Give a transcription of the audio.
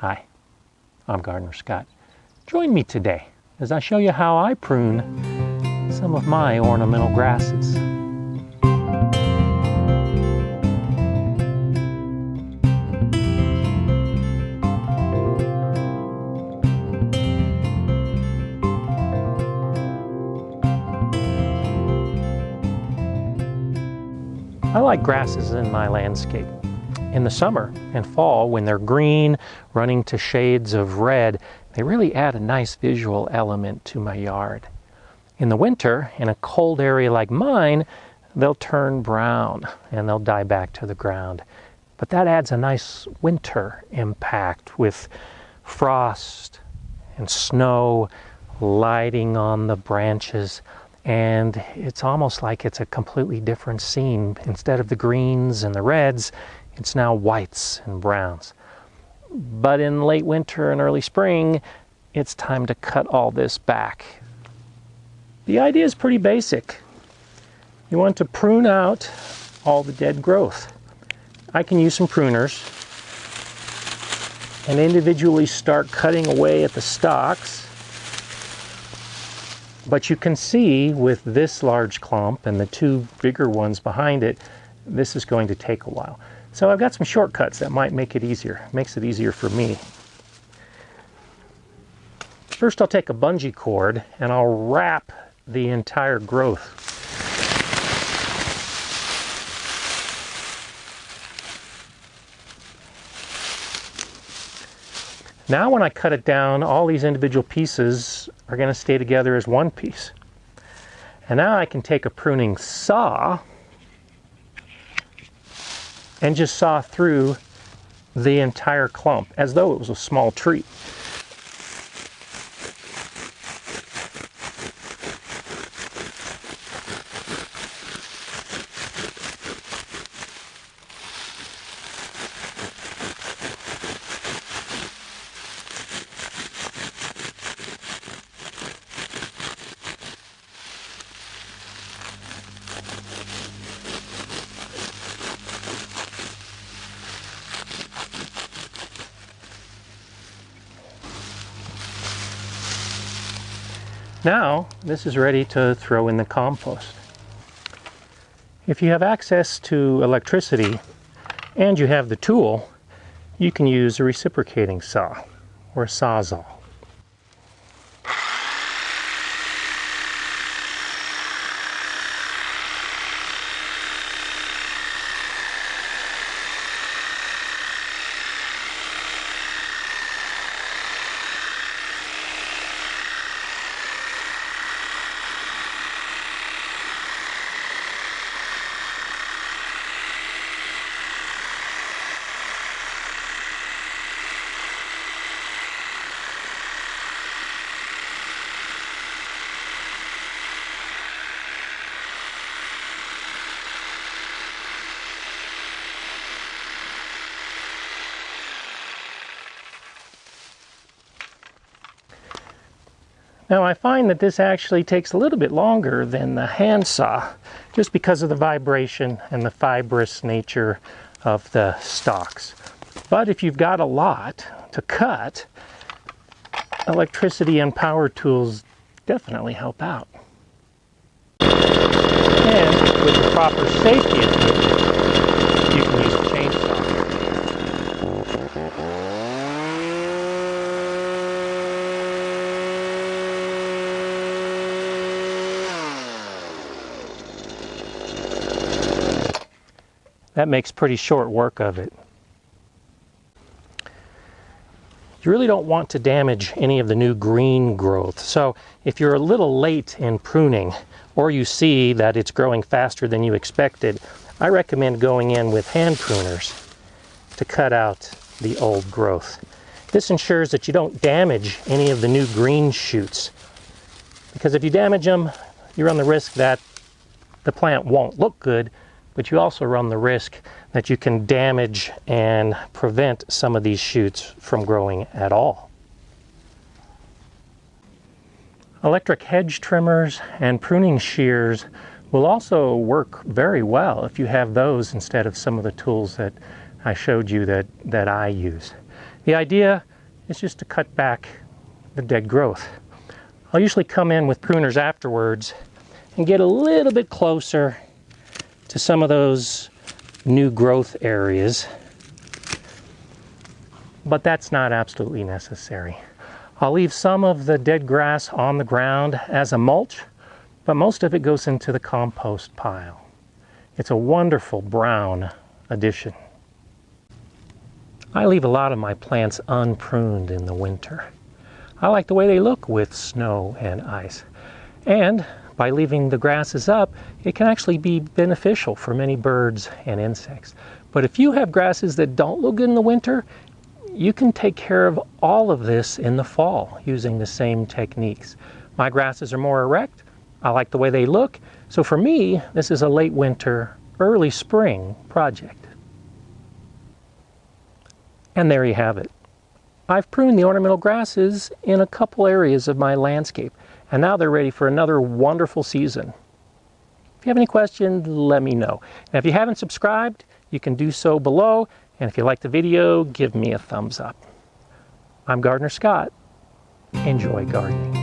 Hi, I'm Gardener Scott. Join me today as I show you how I prune some of my ornamental grasses. I like grasses in my landscape. In the summer and fall, when they're green, running to shades of red, they really add a nice visual element to my yard. In the winter, in a cold area like mine, they'll turn brown and they'll die back to the ground. But that adds a nice winter impact with frost and snow lighting on the branches. And it's almost like it's a completely different scene. Instead of the greens and the reds, it's now whites and browns. But in late winter and early spring, it's time to cut all this back. The idea is pretty basic. You want to prune out all the dead growth. I can use some pruners and individually start cutting away at the stalks. But you can see with this large clump and the two bigger ones behind it, this is going to take a while. So I've got some shortcuts that might make it easier. Makes it easier for me. First I'll take a bungee cord and I'll wrap the entire growth. Now when I cut it down, all these individual pieces are going to stay together as one piece. And now I can take a pruning saw and just saw through the entire clump as though it was a small tree. Now, this is ready to throw in the compost. If you have access to electricity and you have the tool, you can use a reciprocating saw or a sawzall. Now I find that this actually takes a little bit longer than the hand saw just because of the vibration and the fibrous nature of the stalks. But if you've got a lot to cut, electricity and power tools definitely help out. And with the proper safety equipment, you can use a chainsaw. That makes pretty short work of it. You really don't want to damage any of the new green growth. So if you're a little late in pruning, or you see that it's growing faster than you expected, I recommend going in with hand pruners to cut out the old growth. This ensures that you don't damage any of the new green shoots. Because if you damage them, you run the risk that the plant won't look good, but you also run the risk that you can damage and prevent some of these shoots from growing at all. Electric hedge trimmers and pruning shears will also work very well if you have those instead of some of the tools that I showed you that I use. The idea is just to cut back the dead growth. I'll usually come in with pruners afterwards and get a little bit closer to some of those new growth areas, but that's not absolutely necessary. I'll leave some of the dead grass on the ground as a mulch, but most of it goes into the compost pile. It's a wonderful brown addition. I leave a lot of my plants unpruned in the winter. I like the way they look with snow and ice. And by leaving the grasses up, it can actually be beneficial for many birds and insects. But if you have grasses that don't look good in the winter, you can take care of all of this in the fall using the same techniques. My grasses are more erect. I like the way they look. So for me, this is a late winter, early spring project. And there you have it. I've pruned the ornamental grasses in a couple areas of my landscape, and now they're ready for another wonderful season. If you have any questions, let me know. And if you haven't subscribed, you can do so below. And if you like the video, give me a thumbs up. I'm Gardener Scott. Enjoy gardening.